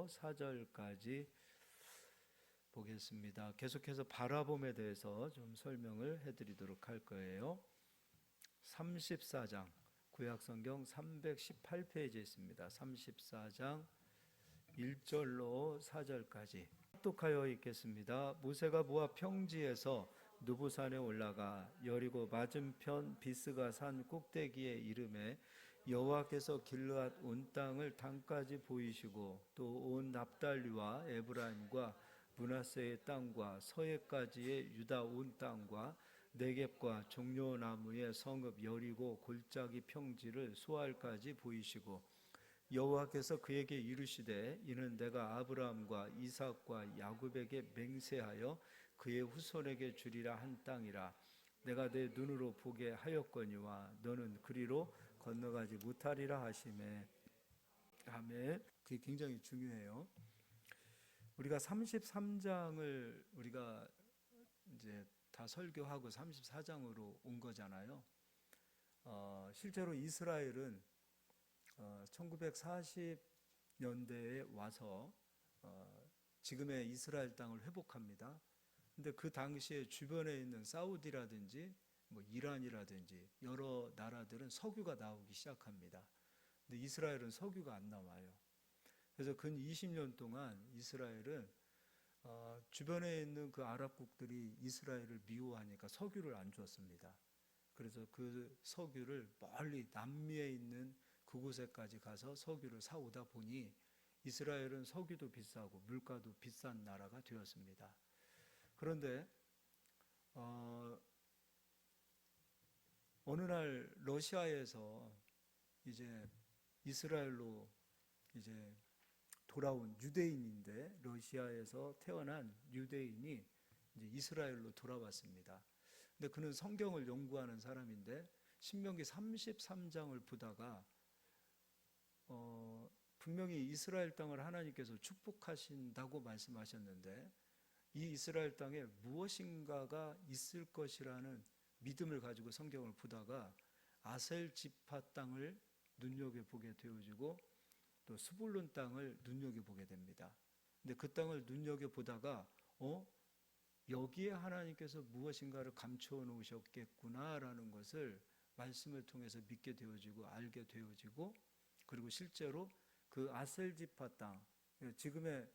1절로 4절까지 보겠습니다. 계속해서 바라봄에 대해서 좀 설명을 해드리도록 할 거예요. 34장 구약성경 318페이지에 있습니다. 34장 1절로 4절까지 합독하여 읽겠습니다. 모세가 모압 평지에서 누부산에 올라가 여리고 맞은편 비스가 산 꼭대기에 이르매 여호와께서 길르앗 온 땅을 단까지 보이시고 또 온 납달리와 에브라임과 므낫세의 땅과 서해까지의 유다 온 땅과 네겝과 종려나무의 성읍 여리고 골짜기 평지를 소알까지 보이시고 여호와께서 그에게 이르시되 이는 내가 아브라함과 이삭과 야곱에게 맹세하여 그의 후손에게 주리라 한 땅이라. 내가 내 눈으로 보게 하였거니와 너는 그리로 건너가지 못하리라 하시매. 아멘. 그게 굉장히 중요해요. 우리가 33장을 우리가 이제 다 설교하고 34장으로 온 거잖아요. 실제로 이스라엘은 1940년대에 와서 지금의 이스라엘 땅을 회복합니다. 근데 그 당시에 주변에 있는 사우디라든지 뭐 이란이라든지 여러 나라들은 석유가 나오기 시작합니다. 근데 이스라엘은 석유가 안 나와요. 그래서 근 20년 동안 이스라엘은 주변에 있는 그 아랍국들이 이스라엘을 미워하니까 석유를 안 줬습니다. 그래서 그 석유를 멀리 남미에 있는 그곳에까지 가서 석유를 사오다 보니 이스라엘은 석유도 비싸고 물가도 비싼 나라가 되었습니다. 그런데 어느 날 러시아에서 이제 이스라엘로 이제 돌아온 유대인인데 러시아에서 태어난 유대인이 이제 이스라엘로 돌아왔습니다. 근데 그는 성경을 연구하는 사람인데 신명기 33장을 보다가 분명히 이스라엘 땅을 하나님께서 축복하신다고 말씀하셨는데 이 이스라엘 땅에 무엇인가가 있을 것이라는 믿음을 가지고 성경을 보다가 아셀 지파 땅을 눈여겨보게 되어지고 또 스불론 땅을 눈여겨보게 됩니다. 근데 그 땅을 눈여겨보다가 여기에 하나님께서 무엇인가를 감추어 놓으셨겠구나라는 것을 말씀을 통해서 믿게 되어지고 알게 되어지고 그리고 실제로 그 아셀 지파 땅, 지금의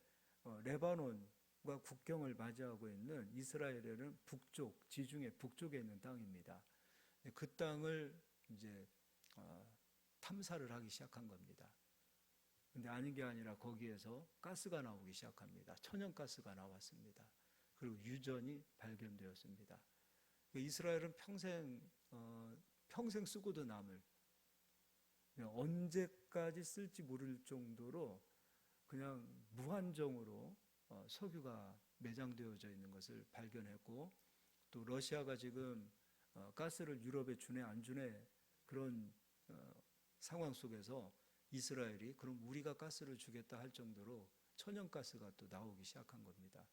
레바논과 국경을 맞이하고 있는 이스라엘에는 북쪽, 지중해 북쪽에 있는 땅입니다. 그 땅을 이제 탐사를 하기 시작한 겁니다. 근데 아닌 게 아니라 거기에서 가스가 나오기 시작합니다. 천연가스가 나왔습니다. 그리고 유전이 발견되었습니다. 이스라엘은 평생 쓰고도 남을 언제까지 쓸지 모를 정도로 그냥 무한정으로 석유가 매장되어져 있는 것을 발견했고 또 러시아가 지금 가스를 유럽에 주네 안 주네 그런 상황 속에서 이스라엘이 그럼 우리가 가스를 주겠다 할 정도로 천연가스가 또 나오기 시작한 겁니다.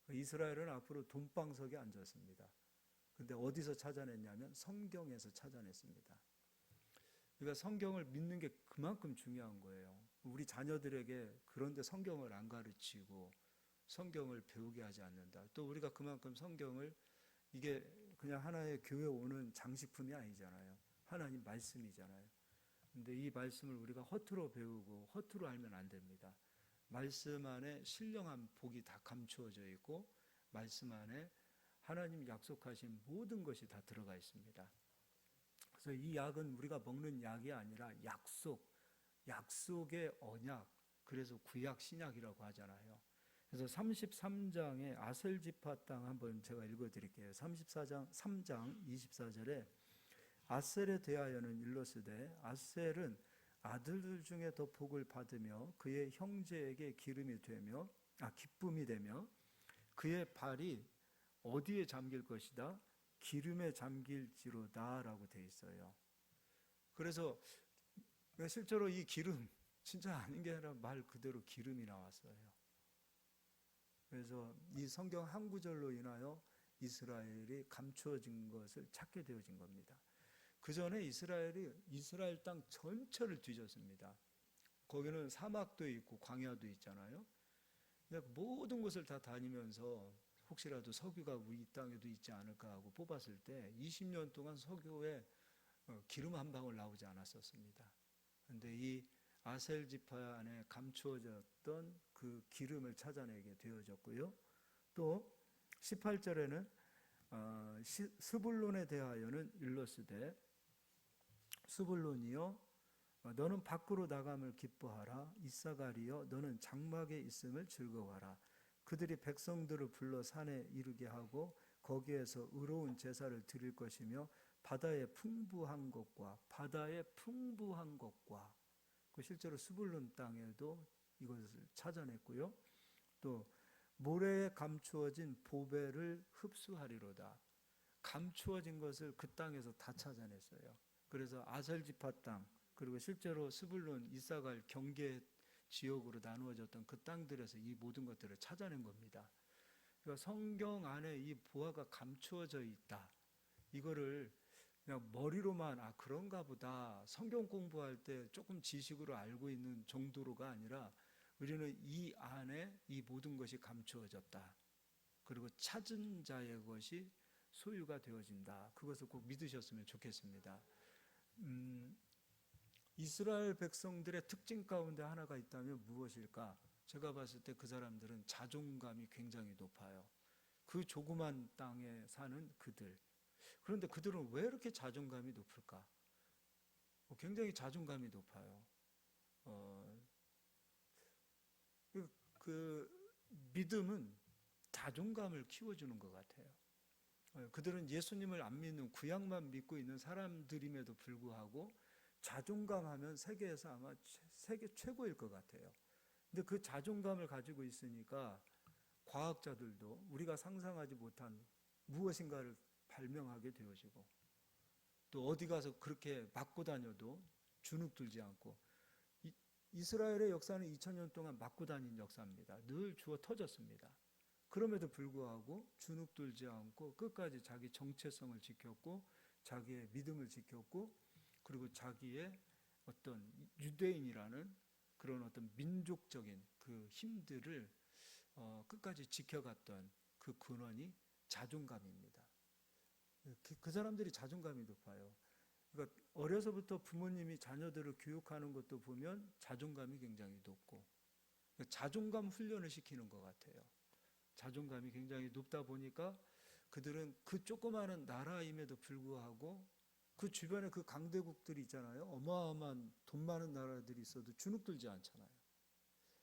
이스라엘은 앞으로 돈방석에 앉았습니다. 근데 어디서 찾아냈냐면 성경에서 찾아냈습니다. 그러니까 성경을 믿는 게 그만큼 중요한 거예요. 우리 자녀들에게 그런데 성경을 안 가르치고 성경을 배우게 하지 않는다. 또 우리가 그만큼 성경을 이게 그냥 하나의 교회 오는 장식품이 아니잖아요. 하나님 말씀이잖아요. 근데 이 말씀을 우리가 허투루 배우고 허투루 알면 안 됩니다. 말씀 안에 신령한 복이 다 감추어져 있고 말씀 안에 하나님 약속하신 모든 것이 다 들어가 있습니다. 그래서 이 약은 우리가 먹는 약이 아니라 약속의 언약, 그래서 구약 신약이라고 하잖아요. 그래서 33장의 아셀 지파 땅 한번 제가 읽어드릴게요. 34장 3장 24절에 아셀에 대하여는 일러스되 아셀은 아들들 중에 더 복을 받으며 그의 형제에게 기쁨이 되며 그의 발이 어디에 잠길 것이다? 기름에 잠길지로다 라고 되어 있어요. 그래서 실제로 이 기름 진짜 아닌 게 아니라 말 그대로 기름이 나왔어요. 그래서 이 성경 한 구절로 인하여 이스라엘이 감추어진 것을 찾게 되어진 겁니다. 그 전에 이스라엘 땅 전체를 뒤졌습니다. 거기는 사막도 있고 광야도 있잖아요. 그냥 모든 곳을 다 다니면서 혹시라도 석유가 우리 땅에도 있지 않을까 하고 뽑았을 때 20년 동안 석유에 기름 한 방울 나오지 않았었습니다. 그런데 이 아셀 지파 안에 감추어졌던 그 기름을 찾아내게 되어졌고요. 또 18절에는 스불론에 대하여는 일러스되 스불론이여 너는 밖으로 나감을 기뻐하라. 이사가리여 너는 장막에 있음을 즐거워하라. 그들이 백성들을 불러 산에 이르게 하고 거기에서 의로운 제사를 드릴 것이며 바다의 풍부한 것과 그 실제로 스불론 땅에도 이것을 찾아냈고요. 또 모래에 감추어진 보배를 흡수하리로다. 감추어진 것을 그 땅에서 다 찾아냈어요. 그래서 아셀 지파 땅, 그리고 실제로 스불론, 이사갈 경계 지역으로 나누어졌던 그 땅들에서 이 모든 것들을 찾아낸 겁니다. 그러니까 성경 안에 이 보화가 감추어져 있다. 이거를 그냥 머리로만 그런가 보다 성경 공부할 때 조금 지식으로 알고 있는 정도로가 아니라 우리는 이 안에 이 모든 것이 감추어졌다. 그리고 찾은 자의 것이 소유가 되어진다. 그것을 꼭 믿으셨으면 좋겠습니다. 이스라엘 백성들의 특징 가운데 하나가 있다면 무엇일까? 제가 봤을 때 그 사람들은 자존감이 굉장히 높아요. 그 조그만 땅에 사는 그들. 그런데 그들은 왜 이렇게 자존감이 높을까? 굉장히 자존감이 높아요. 그 믿음은 자존감을 키워주는 것 같아요. 그들은 예수님을 안 믿는 구약만 믿고 있는 사람들임에도 불구하고 자존감하면 세계에서 아마 세계 최고일 것 같아요. 근데 그 자존감을 가지고 있으니까 과학자들도 우리가 상상하지 못한 무엇인가를 발명하게 되어지고 또 어디 가서 그렇게 맞고 다녀도 주눅 들지 않고 이스라엘의 역사는 2000년 동안 맞고 다닌 역사입니다. 늘 주워 터졌습니다. 그럼에도 불구하고 주눅 들지 않고 끝까지 자기 정체성을 지켰고 자기의 믿음을 지켰고 그리고 자기의 어떤 유대인이라는 그런 어떤 민족적인 그 힘들을 끝까지 지켜갔던 그 근원이 자존감입니다. 그 사람들이 자존감이 높아요. 그러니까 어려서부터 부모님이 자녀들을 교육하는 것도 보면 자존감이 굉장히 높고 자존감 훈련을 시키는 것 같아요. 자존감이 굉장히 높다 보니까 그들은 그 조그마한 나라임에도 불구하고 그 주변에 그 강대국들이 있잖아요. 어마어마한 돈 많은 나라들이 있어도 주눅 들지 않잖아요.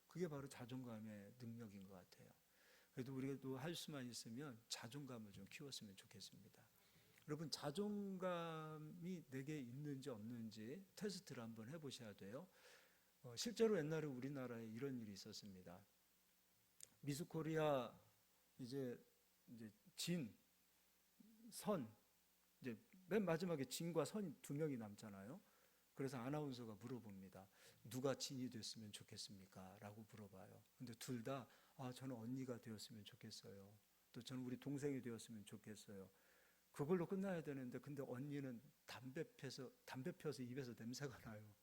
그게 바로 자존감의 능력인 것 같아요. 그래도 우리가 또 할 수만 있으면 자존감을 좀 키웠으면 좋겠습니다. 여러분 자존감이 내게 있는지 없는지 테스트를 한번 해보셔야 돼요. 실제로 옛날에 우리나라에 이런 일이 있었습니다. 미스코리아 이제 진, 선, 이제 맨 마지막에 진과 선이 두 명이 남잖아요. 그래서 아나운서가 물어봅니다. 누가 진이 됐으면 좋겠습니까? 라고 물어봐요. 근데 둘 다 저는 언니가 되었으면 좋겠어요. 또 저는 우리 동생이 되었으면 좋겠어요. 그걸로 끝나야 되는데 근데 언니는 담배 펴서 입에서 냄새가 나요.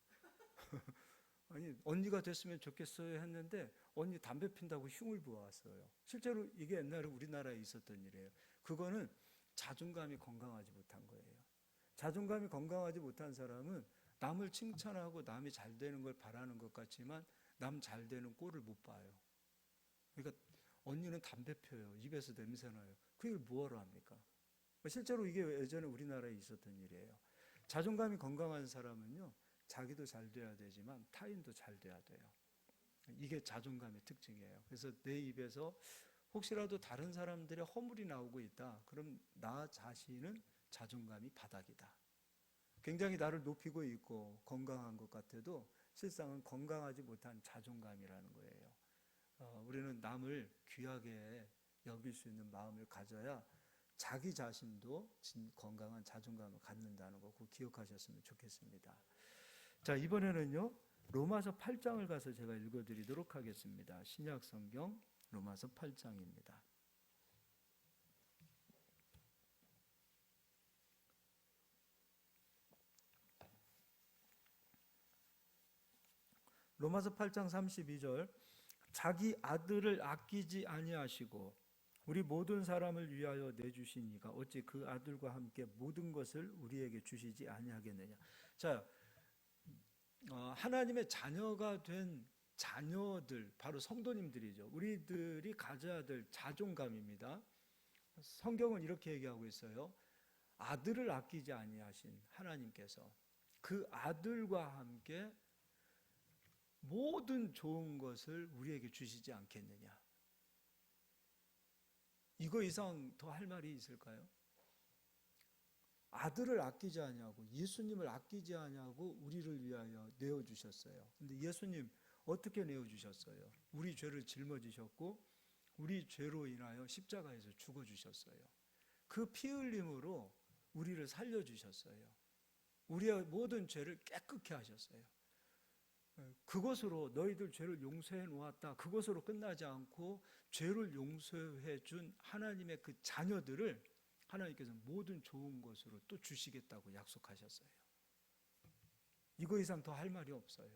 아니 언니가 됐으면 좋겠어요 했는데 언니 담배 핀다고 흉을 부어왔어요. 실제로 이게 옛날에 우리나라에 있었던 일이에요. 그거는 자존감이 건강하지 못한 거예요. 자존감이 건강하지 못한 사람은 남을 칭찬하고 남이 잘 되는 걸 바라는 것 같지만 남 잘 되는 꼴을 못 봐요. 그러니까 언니는 담배 펴요. 입에서 냄새 나요. 그 일 뭐하러 합니까? 실제로 이게 예전에 우리나라에 있었던 일이에요. 자존감이 건강한 사람은요, 자기도 잘 돼야 되지만 타인도 잘 돼야 돼요. 이게 자존감의 특징이에요. 그래서 내 입에서 혹시라도 다른 사람들의 허물이 나오고 있다. 그럼 나 자신은 자존감이 바닥이다. 굉장히 나를 높이고 있고 건강한 것 같아도 실상은 건강하지 못한 자존감이라는 거예요. 우리는 남을 귀하게 여길 수 있는 마음을 가져야 자기 자신도 건강한 자존감을 갖는다는 거 꼭 기억하셨으면 좋겠습니다. 자, 이번에는요. 로마서 8장을 가서 제가 읽어드리도록 하겠습니다. 신약 성경 로마서 8장입니다. 로마서 8장 32절 자기 아들을 아끼지 아니하시고 우리 모든 사람을 위하여 내주시니가 어찌 그 아들과 함께 모든 것을 우리에게 주시지 아니하겠느냐. 자, 하나님의 자녀가 된 자녀들, 바로 성도님들이죠. 우리들이 가져야 될 자존감입니다. 성경은 이렇게 얘기하고 있어요. 아들을 아끼지 아니하신 하나님께서 그 아들과 함께 모든 좋은 것을 우리에게 주시지 않겠느냐. 이거 이상 더 할 말이 있을까요? 아들을 아끼지 아니하고 예수님을 아끼지 아니하고 우리를 위하여 내어주셨어요. 근데 예수님 어떻게 내어주셨어요? 우리 죄를 짊어지셨고 우리 죄로 인하여 십자가에서 죽어주셨어요. 그 피 흘림으로 우리를 살려주셨어요. 우리의 모든 죄를 깨끗게 하셨어요. 그것으로 너희들 죄를 용서해 놓았다. 그것으로 끝나지 않고 죄를 용서해 준 하나님의 그 자녀들을 하나님께서 모든 좋은 것으로 또 주시겠다고 약속하셨어요. 이거 이상 더 할 말이 없어요.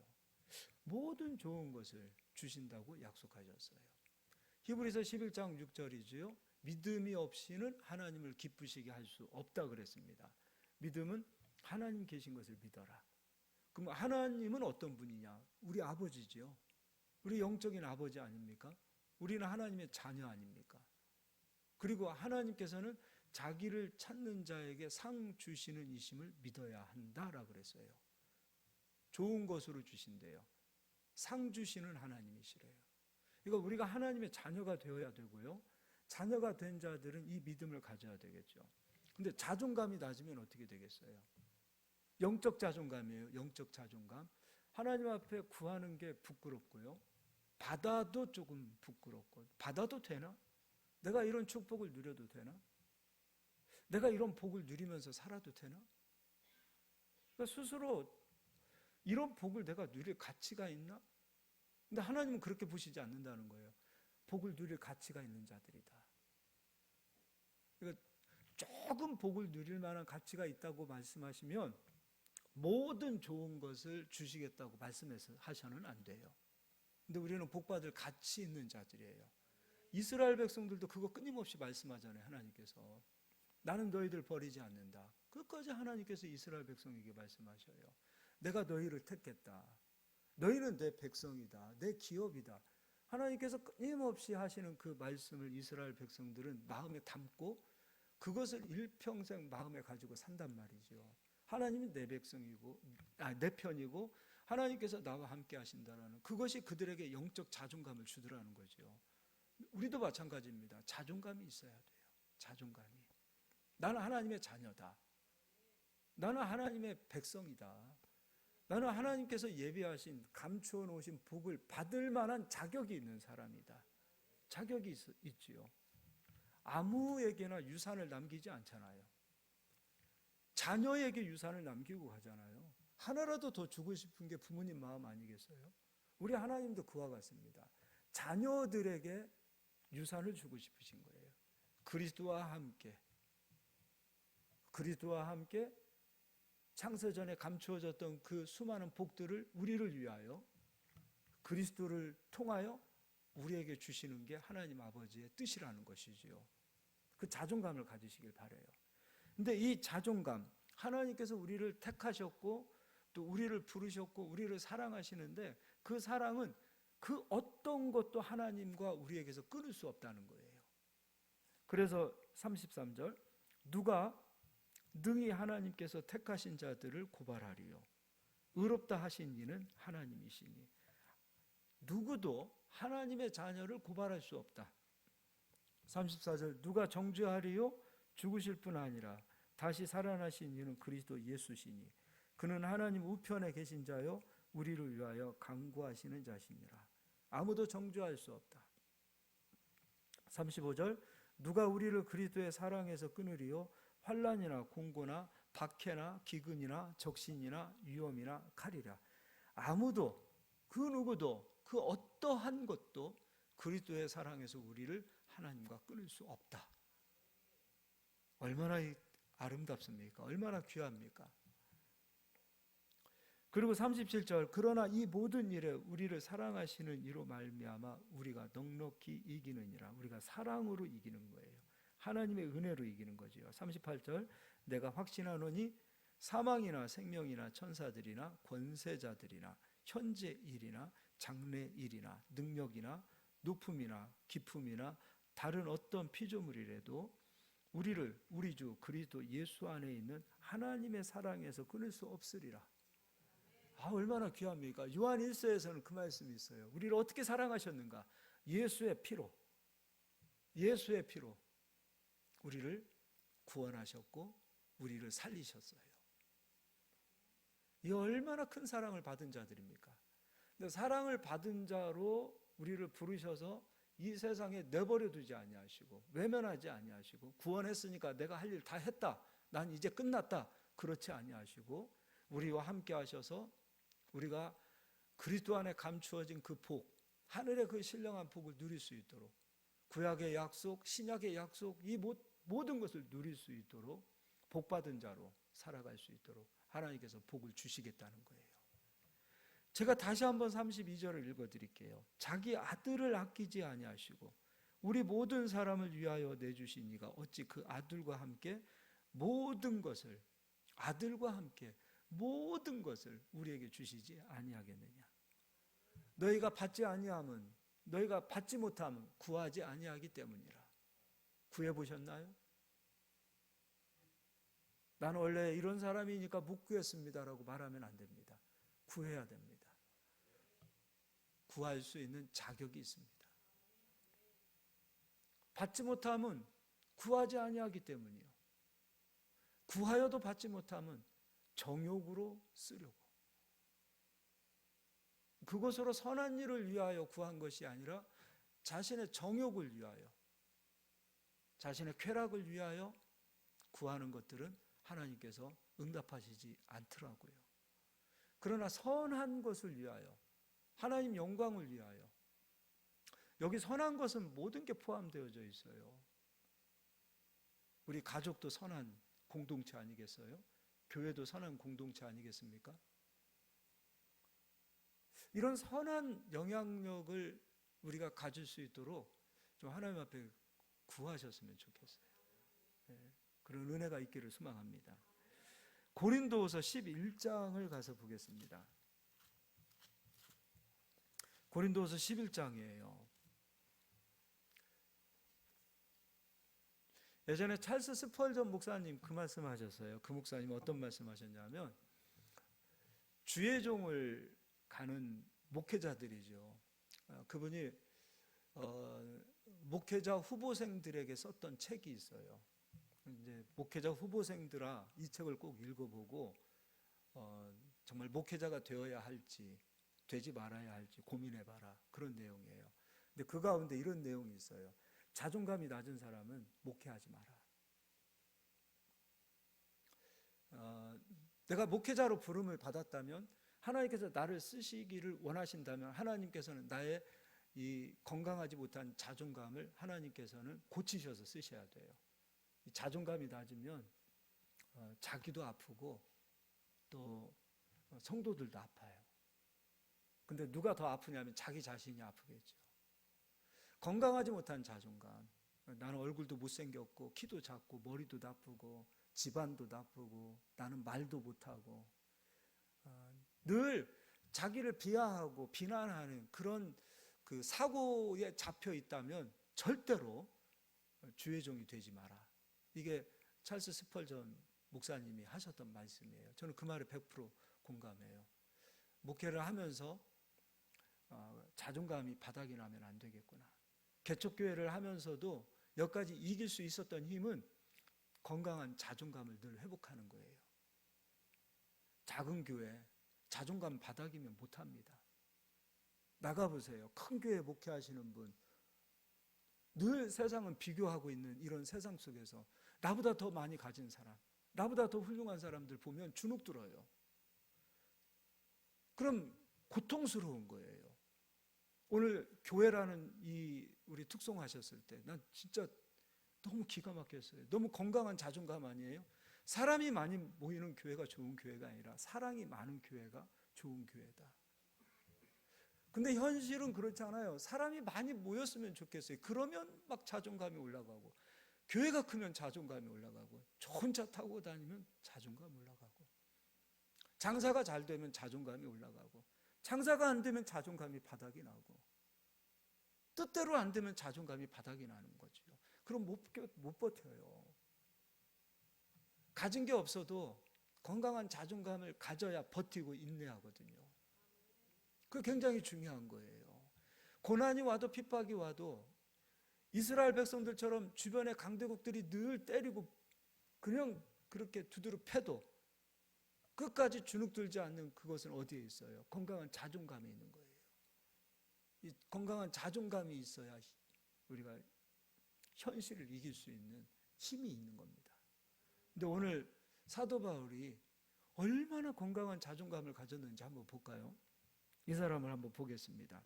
모든 좋은 것을 주신다고 약속하셨어요. 히브리서 11장 6절이지요. 믿음이 없이는 하나님을 기쁘시게 할 수 없다 그랬습니다. 믿음은 하나님 계신 것을 믿어라. 그럼 하나님은 어떤 분이냐? 우리 아버지지요. 우리 영적인 아버지 아닙니까? 우리는 하나님의 자녀 아닙니까? 그리고 하나님께서는 자기를 찾는 자에게 상 주시는 이심을 믿어야 한다라고 그랬어요. 좋은 것으로 주신대요. 상 주시는 하나님이시래요. 그러니까 우리가 하나님의 자녀가 되어야 되고요. 자녀가 된 자들은 이 믿음을 가져야 되겠죠. 근데 자존감이 낮으면 어떻게 되겠어요? 영적 자존감이에요. 영적 자존감. 하나님 앞에 구하는 게 부끄럽고요. 받아도 조금 부끄럽고, 받아도 되나? 내가 이런 축복을 누려도 되나? 내가 이런 복을 누리면서 살아도 되나? 그러니까 스스로 이런 복을 내가 누릴 가치가 있나? 근데 하나님은 그렇게 보시지 않는다는 거예요. 복을 누릴 가치가 있는 자들이다. 그러니까 조금 복을 누릴 만한 가치가 있다고 말씀하시면 모든 좋은 것을 주시겠다고 말씀하셔는 안 돼요. 근데 우리는 복받을 가치 있는 자들이에요. 이스라엘 백성들도 그거 끊임없이 말씀하잖아요. 하나님께서 나는 너희들 버리지 않는다. 끝까지 하나님께서 이스라엘 백성에게 말씀하셔요. 내가 너희를 택했다. 너희는 내 백성이다. 내 기업이다. 하나님께서 끊임없이 하시는 그 말씀을 이스라엘 백성들은 마음에 담고 그것을 일평생 마음에 가지고 산단 말이죠. 하나님이 내 백성이고, 내 편이고 하나님께서 나와 함께 하신다라는 그것이 그들에게 영적 자존감을 주더라는 거죠. 우리도 마찬가지입니다. 자존감이 있어야 돼요. 자존감이. 나는 하나님의 자녀다. 나는 하나님의 백성이다. 나는 하나님께서 예비하신 감추어 놓으신 복을 받을 만한 자격이 있는 사람이다. 자격이 있지요. 아무에게나 유산을 남기지 않잖아요. 자녀에게 유산을 남기고 가잖아요. 하나라도 더 주고 싶은 게 부모님 마음 아니겠어요? 우리 하나님도 그와 같습니다. 자녀들에게 유산을 주고 싶으신 거예요. 그리스도와 함께 창세전에 감추어졌던 그 수많은 복들을 우리를 위하여 그리스도를 통하여 우리에게 주시는 게 하나님 아버지의 뜻이라는 것이지요. 그 자존감을 가지시길 바라요. 근데 이 자존감, 하나님께서 우리를 택하셨고 또 우리를 부르셨고 우리를 사랑하시는데 그 사랑은 그 어떤 것도 하나님과 우리에게서 끊을 수 없다는 거예요. 그래서 33절 누가 능히 하나님께서 택하신 자들을 고발하리요. 의롭다 하신 이는 하나님이시니. 누구도 하나님의 자녀를 고발할 수 없다. 34절 누가 정죄하리요? 죽으실 뿐 아니라 다시 살아나신 이는 그리스도 예수시니 그는 하나님 우편에 계신 자요 우리를 위하여 간구하시는 자시니라. 아무도 정죄할 수 없다. 35절 누가 우리를 그리스도의 사랑에서 끊으리요? 환난이나 공고나 박해나 기근이나 적신이나 위험이나 칼이라. 아무도 그 누구도 그 어떠한 것도 그리스도의 사랑에서 우리를 하나님과 끊을 수 없다. 얼마나 아름답습니까? 얼마나 귀합니까? 그리고 37절, 그러나 이 모든 일에 우리를 사랑하시는 이로 말미암아 우리가 넉넉히 이기느니라. 우리가 사랑으로 이기는 거예요. 하나님의 은혜로 이기는 거지요. 38절, 내가 확신하노니 사망이나 생명이나 천사들이나 권세자들이나 현재 일이나 장래 일이나 능력이나 높음이나 깊음이나 다른 어떤 피조물이라도 우리를 우리 주 그리스도 예수 안에 있는 하나님의 사랑에서 끊을 수 없으리라. 얼마나 귀합니까? 요한 1서에서는 그 말씀이 있어요. 우리를 어떻게 사랑하셨는가? 예수의 피로 우리를 구원하셨고 우리를 살리셨어요. 이 얼마나 큰 사랑을 받은 자들입니까? 근데 사랑을 받은 자로 우리를 부르셔서 이 세상에 내버려 두지 아니하시고 외면하지 아니하시고 구원했으니까 내가 할 일 다 했다, 난 이제 끝났다, 그렇지 아니하시고 우리와 함께 하셔서 우리가 그리스도 안에 감추어진 그 복, 하늘의 그 신령한 복을 누릴 수 있도록, 구약의 약속, 신약의 약속, 이 모든 것을 누릴 수 있도록 복받은 자로 살아갈 수 있도록 하나님께서 복을 주시겠다는 거예요. 제가 다시 한번 32절을 읽어드릴게요. 자기 아들을 아끼지 아니하시고 우리 모든 사람을 위하여 내주신 이가 어찌 그 아들과 함께 모든 것을, 아들과 함께 모든 것을 우리에게 주시지 아니하겠느냐. 너희가 받지 아니함은, 너희가 받지 못함은 구하지 아니하기 때문이라. 구해보셨나요? 나는 원래 이런 사람이니까 못 구했습니다라고 말하면 안 됩니다. 구해야 됩니다. 구할 수 있는 자격이 있습니다. 받지 못함은 구하지 아니하기 때문이요. 구하여도 받지 못함은 정욕으로 쓰려고, 그것으로 선한 일을 위하여 구한 것이 아니라 자신의 정욕을 위하여, 자신의 쾌락을 위하여 구하는 것들은 하나님께서 응답하시지 않더라고요. 그러나 선한 것을 위하여, 하나님 영광을 위하여, 여기 선한 것은 모든 게 포함되어져 있어요. 우리 가족도 선한 공동체 아니겠어요? 교회도 선한 공동체 아니겠습니까? 이런 선한 영향력을 우리가 가질 수 있도록 좀 하나님 앞에 구하셨으면 좋겠어요. 그런 은혜가 있기를 소망합니다. 고린도후서 11장을 가서 보겠습니다. 고린도후서 11장이에요. 예전에 찰스 스펄전 목사님 그 말씀하셨어요. 그 목사님 어떤 말씀하셨냐면, 주의 종을 가는 목회자들이죠. 그분이 목회자 후보생들에게 썼던 책이 있어요. 이제 목회자 후보생들아, 이 책을 꼭 읽어보고 정말 목회자가 되어야 할지 되지 말아야 할지 고민해봐라, 그런 내용이에요. 근데 그 가운데 이런 내용이 있어요. 자존감이 낮은 사람은 목회하지 마라. 내가 목회자로 부름을 받았다면, 하나님께서 나를 쓰시기를 원하신다면 하나님께서는 나의 이 건강하지 못한 자존감을 하나님께서는 고치셔서 쓰셔야 돼요. 이 자존감이 낮으면 자기도 아프고 또 성도들도 아파요. 근데 누가 더 아프냐면 자기 자신이 아프겠죠. 건강하지 못한 자존감, 나는 얼굴도 못생겼고 키도 작고 머리도 나쁘고 집안도 나쁘고 나는 말도 못하고, 늘 자기를 비하하고 비난하는 그런 그 사고에 잡혀 있다면 절대로 주의 종이 되지 마라. 이게 찰스 스펄전 목사님이 하셨던 말씀이에요. 저는 그 말에 100% 공감해요. 목회를 하면서 자존감이 바닥이 나면 안 되겠구나. 개척교회를 하면서도 여기까지 이길 수 있었던 힘은 건강한 자존감을 늘 회복하는 거예요. 작은 교회 자존감 바닥이면 못합니다. 나가보세요. 큰 교회 목회하시는 분, 늘 세상은 비교하고 있는 이런 세상 속에서 나보다 더 많이 가진 사람, 나보다 더 훌륭한 사람들 보면 주눅 들어요. 그럼 고통스러운 거예요. 오늘 교회라는 이 우리 특송하셨을 때 난 진짜 너무 기가 막혔어요. 너무 건강한 자존감 아니에요? 사람이 많이 모이는 교회가 좋은 교회가 아니라 사랑이 많은 교회가 좋은 교회다. 근데 현실은 그렇지 않아요. 사람이 많이 모였으면 좋겠어요. 그러면 막 자존감이 올라가고, 교회가 크면 자존감이 올라가고, 좋은 차 타고 다니면 자존감 올라가고, 장사가 잘 되면 자존감이 올라가고, 장사가 안 되면 자존감이 바닥이 나고, 뜻대로 안 되면 자존감이 바닥이 나는 거죠. 그럼 못 버텨요. 가진 게 없어도 건강한 자존감을 가져야 버티고 인내하거든요. 그게 굉장히 중요한 거예요. 고난이 와도 핍박이 와도 이스라엘 백성들처럼 주변의 강대국들이 늘 때리고 그냥 그렇게 두드려 패도 끝까지 주눅들지 않는 그것은 어디에 있어요? 건강한 자존감에 있는 거예요. 이 건강한 자존감이 있어야 우리가 현실을 이길 수 있는 힘이 있는 겁니다. 근데 오늘 사도 바울이 얼마나 건강한 자존감을 가졌는지 한번 볼까요? 이 사람을 한번 보겠습니다.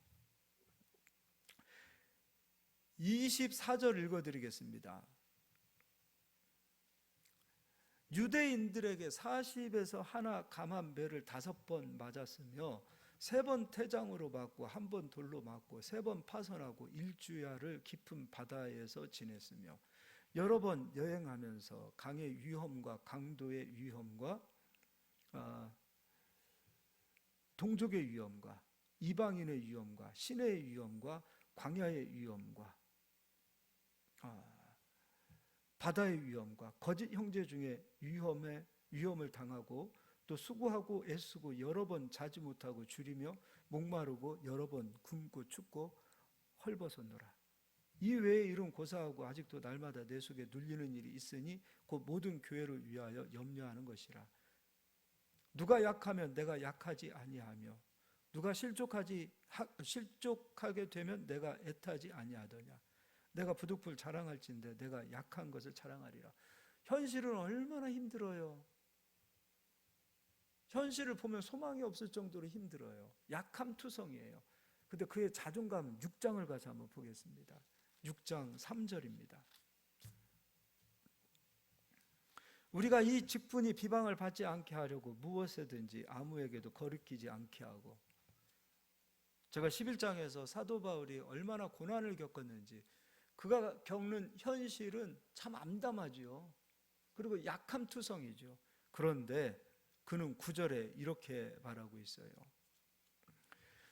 24절 읽어드리겠습니다. 유대인들에게 40에서 하나 감한 배를 5번 맞았으며 3번 태장으로 맞고 1번 돌로 맞고 3번 파선하고 일주야를 깊은 바다에서 지냈으며 여러 번 여행하면서 강의 위험과 강도의 위험과 동족의 위험과 이방인의 위험과 시내의 위험과 광야의 위험과 바다의 위험과 거짓 형제 중에 위험을 당하고 또 수고하고 애쓰고 여러 번 자지 못하고 줄이며 목마르고 여러 번 굶고 춥고 헐벗었노라. 이 외에 이런 고사하고 아직도 날마다 내 속에 눌리는 일이 있으니 곧 모든 교회를 위하여 염려하는 것이라. 누가 약하면 내가 약하지 아니하며 누가 실족하게 되면 내가 애타지 아니하더냐. 내가 부득불 자랑할진대 내가 약한 것을 자랑하리라. 현실은 얼마나 힘들어요. 현실을 보면 소망이 없을 정도로 힘들어요. 약함투성이에요. 근데 그의 자존감 6장을 가서 한번 보겠습니다. 6장 3절입니다. 우리가 이 직분이 비방을 받지 않게 하려고 무엇에든지 아무에게도 거리끼지 않게 하고, 제가 11장에서 사도 바울이 얼마나 고난을 겪었는지, 그가 겪는 현실은 참 암담하지요. 그리고 약함투성이죠. 그런데 그는 9절에 이렇게 말하고 있어요.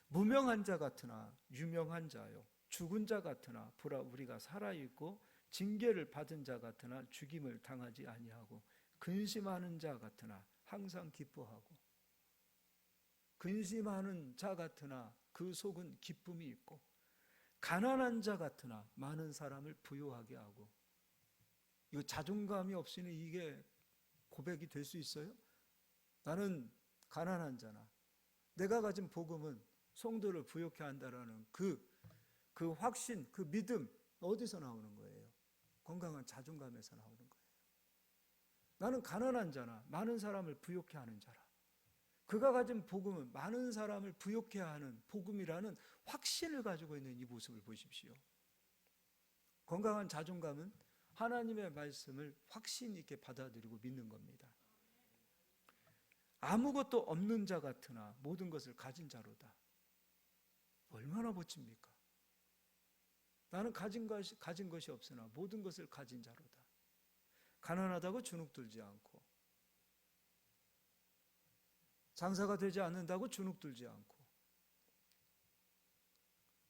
무명한 자 같으나 유명한 자요, 죽은 자 같으나 보라 우리가 살아있고 징계를 받은 자 같으나 죽임을 당하지 아니하고 근심하는 자 같으나 항상 기뻐하고, 근심하는 자 같으나 그 속은 기쁨이 있고, 가난한 자 같으나 많은 사람을 부유하게 하고. 이거 자존감이 없이는 이게 고백이 될 수 있어요? 나는 가난한 자나 내가 가진 복음은 성도를 부욕해 한다라는 그 확신, 그 믿음 어디서 나오는 거예요? 건강한 자존감에서 나오는 거예요. 나는 가난한 자나 많은 사람을 부욕해 하는 자라. 그가 가진 복음은 많은 사람을 부욕해 하는 복음이라는 확신을 가지고 있는 이 모습을 보십시오. 건강한 자존감은 하나님의 말씀을 확신 있게 받아들이고 믿는 겁니다. 아무것도 없는 자 같으나 모든 것을 가진 자로다. 얼마나 멋집니까? 나는 가진 것이 없으나 모든 것을 가진 자로다. 가난하다고 주눅들지 않고, 장사가 되지 않는다고 주눅들지 않고,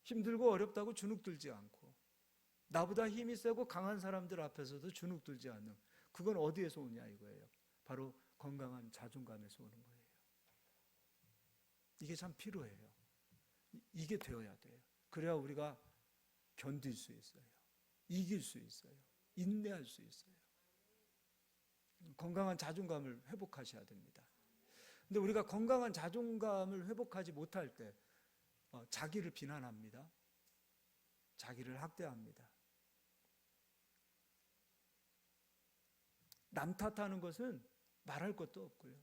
힘들고 어렵다고 주눅들지 않고, 나보다 힘이 세고 강한 사람들 앞에서도 주눅들지 않는, 그건 어디에서 오냐 이거예요. 바로 건강한 자존감에서 오는 거예요. 이게 참 필요해요. 이게 되어야 돼요. 그래야 우리가 견딜 수 있어요. 이길 수 있어요. 인내할 수 있어요. 건강한 자존감을 회복하셔야 됩니다. 근데 우리가 건강한 자존감을 회복하지 못할 때 자기를 비난합니다. 자기를 학대합니다. 남 탓하는 것은 말할 것도 없고요.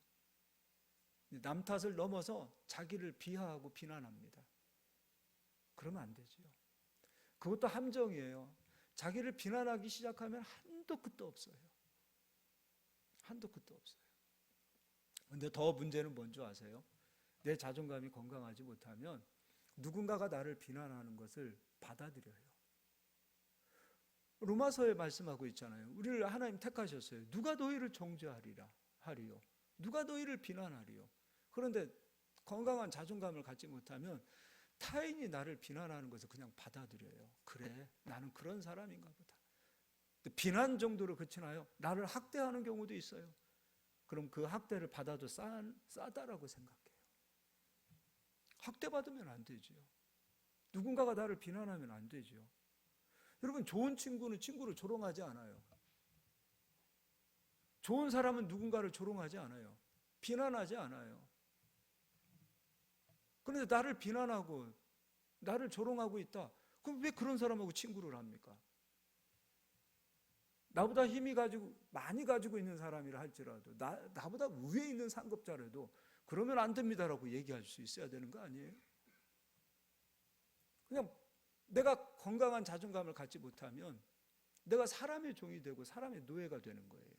남 탓을 넘어서 자기를 비하하고 비난합니다. 그러면 안 되죠. 그것도 함정이에요. 자기를 비난하기 시작하면 한도 끝도 없어요. 한도 끝도 없어요. 근데 더 문제는 뭔지 아세요? 내 자존감이 건강하지 못하면 누군가가 나를 비난하는 것을 받아들여요. 로마서에 말씀하고 있잖아요. 우리를 하나님 택하셨어요. 누가 너희를 하리요? 누가 너희를 비난하리요? 그런데 건강한 자존감을 갖지 못하면 타인이 나를 비난하는 것을 그냥 받아들여요. 그래, 나는 그런 사람인가 보다. 비난 정도로 그치나요? 나를 학대하는 경우도 있어요. 그럼 그 학대를 받아도 싸다라고 생각해요. 학대받으면 안 되지요. 누군가가 나를 비난하면 안 되지요. 여러분, 좋은 친구는 친구를 조롱하지 않아요. 좋은 사람은 누군가를 조롱하지 않아요. 비난하지 않아요. 그런데 나를 비난하고 나를 조롱하고 있다. 그럼 왜 그런 사람하고 친구를 합니까? 나보다 많이 가지고 있는 사람이라 할지라도, 나보다 위에 있는 상급자라도 그러면 안 됩니다라고 얘기할 수 있어야 되는 거 아니에요? 그냥 내가 건강한 자존감을 갖지 못하면 내가 사람의 종이 되고 사람의 노예가 되는 거예요.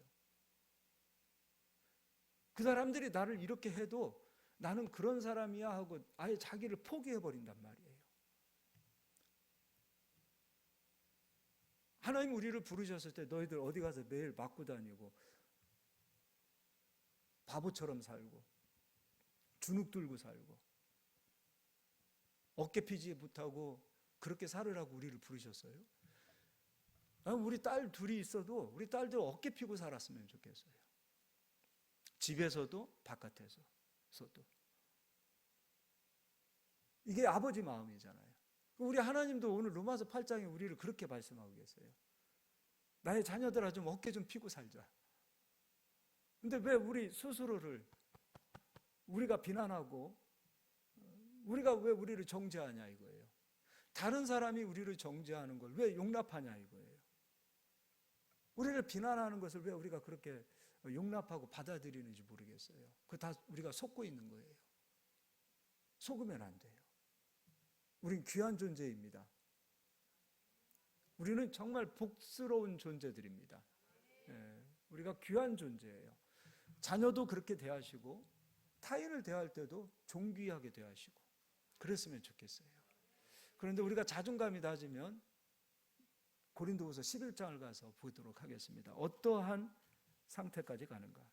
그 사람들이 나를 이렇게 해도 나는 그런 사람이야 하고 아예 자기를 포기해버린단 말이에요. 하나님 우리를 부르셨을 때 너희들 어디 가서 매일 맞고 다니고 바보처럼 살고 주눅 들고 살고 어깨 피지 못하고 그렇게 살으라고 우리를 부르셨어요? 우리 딸 둘이 있어도 우리 딸들 어깨 피고 살았으면 좋겠어요. 집에서도 바깥에서도. 이게 아버지 마음이잖아요. 우리 하나님도 오늘 로마서 8장에 우리를 그렇게 말씀하고 계세요. 나의 자녀들아 좀 어깨 좀 피고 살자. 근데 왜 우리 스스로를 우리가 비난하고 우리가 왜 우리를 정죄하냐 이거예요. 다른 사람이 우리를 정죄하는 걸 왜 용납하냐 이거예요. 우리를 비난하는 것을 왜 우리가 그렇게 용납하고 받아들이는지 모르겠어요. 그거 다 우리가 속고 있는 거예요. 속으면 안 돼요. 우린 귀한 존재입니다. 우리는 정말 복스러운 존재들입니다. 우리가 귀한 존재예요. 자녀도 그렇게 대하시고 타인을 대할 때도 존귀하게 대하시고 그랬으면 좋겠어요. 그런데 우리가 자존감이 낮으면 고린도후서 11장을 가서 보도록 하겠습니다. 어떠한 상태까지 가는가?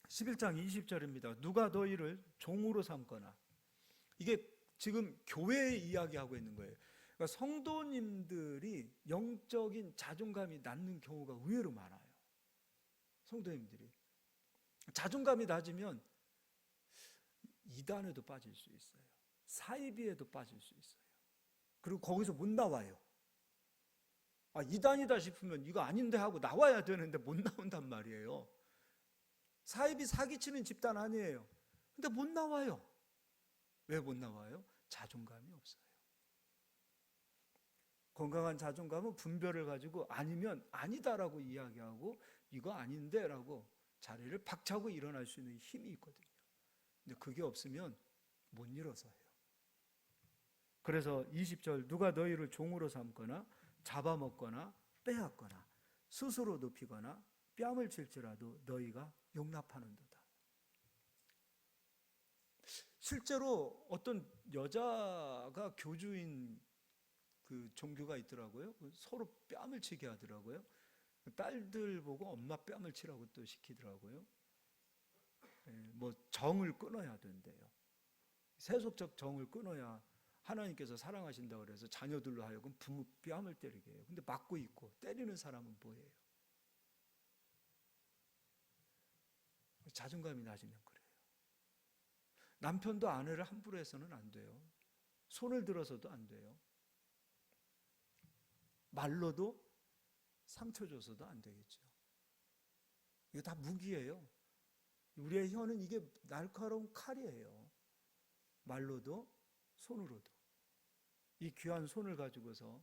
11장 20절입니다. 누가 너희를 종으로 삼거나. 이게 지금 교회의 이야기하고 있는 거예요. 그러니까 성도님들이 영적인 자존감이 낮는 경우가 의외로 많아요. 성도님들이. 자존감이 낮으면 이단에도 빠질 수 있어요. 사이비에도 빠질 수 있어요. 그리고 거기서 못 나와요. 이단이다 싶으면 이거 아닌데 하고 나와야 되는데 못 나온단 말이에요. 사이비 사기치는 집단 아니에요. 근데 못 나와요. 왜 못 나와요? 자존감이 없어요. 건강한 자존감은 분별을 가지고 아니면 아니다라고 이야기하고 이거 아닌데라고 자리를 박차고 일어날 수 있는 힘이 있거든요. 근데 그게 없으면 못 일어서요. 그래서 20절 누가 너희를 종으로 삼거나 잡아먹거나 빼앗거나 스스로 높이거나 뺨을 칠지라도 너희가 용납하는도다. 실제로 어떤 여자가 교주인 그 종교가 있더라고요. 서로 뺨을 치게 하더라고요. 딸들 보고 엄마 뺨을 치라고 또 시키더라고요. 뭐 정을 끊어야 된대요. 세속적 정을 끊어야 하나님께서 사랑하신다고 그래서 자녀들로 하여금 부모 뺨을 때리게 해요. 근데 맞고 있고 때리는 사람은 뭐예요? 자존감이 낮으면 그래요. 남편도 아내를 함부로 해서는 안 돼요. 손을 들어서도 안 돼요. 말로도 상처 줘서도 안 되겠죠. 이거 다 무기예요. 우리의 혀는 이게 날카로운 칼이에요. 말로도 손으로도. 이 귀한 손을 가지고서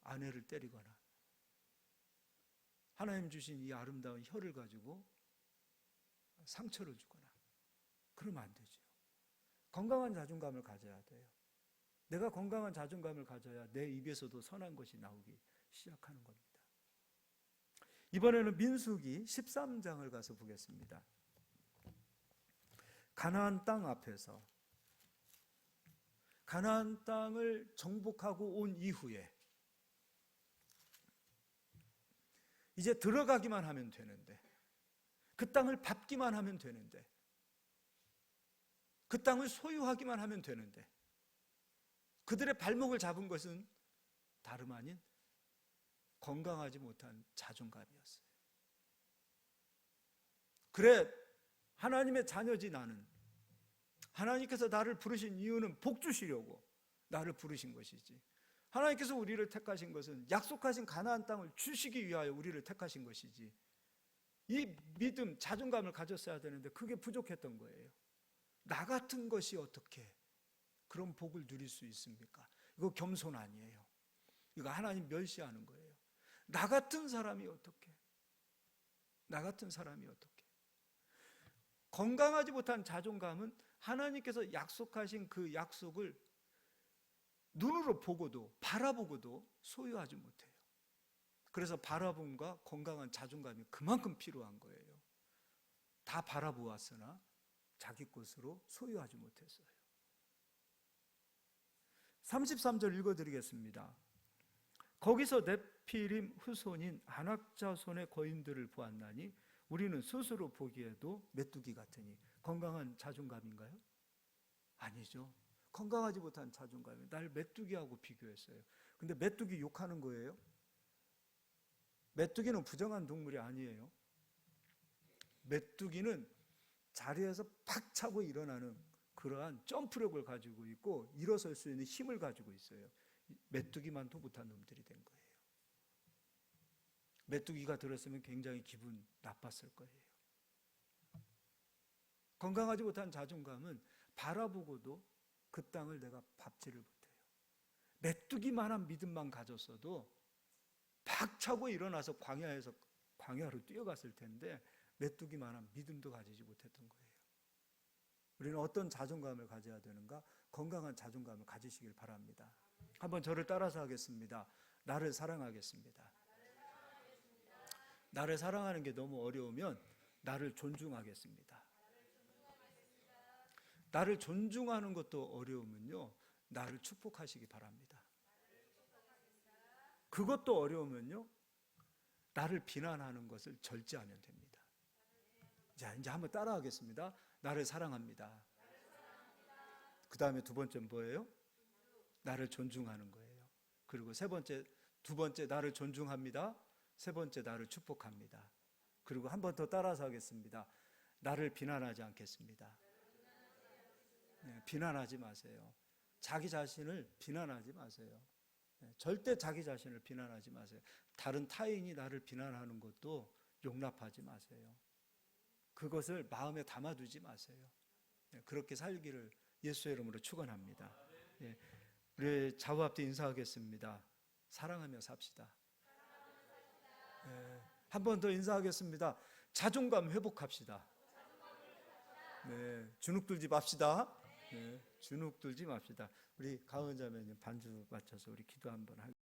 아내를 때리거나 하나님 주신 이 아름다운 혀를 가지고 상처를 주거나 그러면 안 되죠. 건강한 자존감을 가져야 돼요. 내가 건강한 자존감을 가져야 내 입에서도 선한 것이 나오기 시작하는 겁니다. 이번에는 민수기 13장을 가서 보겠습니다. 가나안 땅 앞에서 가나안 땅을 정복하고 온 이후에 이제 들어가기만 하면 되는데, 그 땅을 밟기만 하면 되는데, 그 땅을 소유하기만 하면 되는데, 그들의 발목을 잡은 것은 다름 아닌 건강하지 못한 자존감이었어요. 그래, 하나님의 자녀지 나는, 하나님께서 나를 부르신 이유는 복 주시려고 나를 부르신 것이지, 하나님께서 우리를 택하신 것은 약속하신 가나안 땅을 주시기 위하여 우리를 택하신 것이지, 이 믿음, 자존감을 가졌어야 되는데 그게 부족했던 거예요. 나 같은 것이 어떻게 그런 복을 누릴 수 있습니까? 이거 겸손 아니에요. 이거 하나님 멸시하는 거예요. 나 같은 사람이 어떻게, 나 같은 사람이 어떻게. 건강하지 못한 자존감은 하나님께서 약속하신 그 약속을 눈으로 보고도 바라보고도 소유하지 못해요. 그래서 바라봄과 건강한 자존감이 그만큼 필요한 거예요. 다 바라보았으나 자기 것으로 소유하지 못했어요. 33절 읽어드리겠습니다. 거기서 네피림 후손인 아낙 자손의 거인들을 보았나니 우리는 스스로 보기에도 메뚜기 같으니. 건강한 자존감인가요? 아니죠. 건강하지 못한 자존감이 날 메뚜기하고 비교했어요. 근데 메뚜기 욕하는 거예요? 메뚜기는 부정한 동물이 아니에요. 메뚜기는 자리에서 팍 차고 일어나는 그러한 점프력을 가지고 있고 일어설 수 있는 힘을 가지고 있어요. 메뚜기만도 못한 놈들이 된 거예요. 메뚜기가 들었으면 굉장히 기분 나빴을 거예요. 건강하지 못한 자존감은 바라보고도 그 땅을 내가 밟지를 못해요. 메뚜기만한 믿음만 가졌어도 팍 차고 일어나서 광야로 뛰어갔을 텐데 메뚜기만한 믿음도 가지지 못했던 거예요. 우리는 어떤 자존감을 가져야 되는가? 건강한 자존감을 가지시길 바랍니다. 한번 저를 따라서 하겠습니다. 나를 사랑하겠습니다. 나를 사랑하는 게 너무 어려우면 나를 존중하겠습니다. 나를 존중하는 것도 어려우면요, 나를 축복하시기 바랍니다. 그것도 어려우면요, 나를 비난하는 것을 절제하면 됩니다. 자, 이제 한번 따라하겠습니다. 나를 사랑합니다. 그 다음에 두 번째는 뭐예요? 나를 존중하는 거예요. 그리고 두 번째 나를 존중합니다. 세 번째 나를 축복합니다. 그리고 한 번 더 따라서 하겠습니다. 나를 비난하지 않겠습니다. 네, 비난하지 마세요. 자기 자신을 비난하지 마세요. 네, 절대 자기 자신을 비난하지 마세요. 다른 타인이 나를 비난하는 것도 용납하지 마세요. 그것을 마음에 담아두지 마세요. 네, 그렇게 살기를 예수의 이름으로 축원합니다. 네, 우리 좌우 앞뒤 인사하겠습니다. 사랑하며 삽시다. 네, 한 번 더 인사하겠습니다. 자존감 회복합시다. 네, 주눅 들지 맙시다. 네, 주눅 들지 맙시다. 우리 가은자매님 반주 맞춰서 우리 기도 한번 하겠습니다.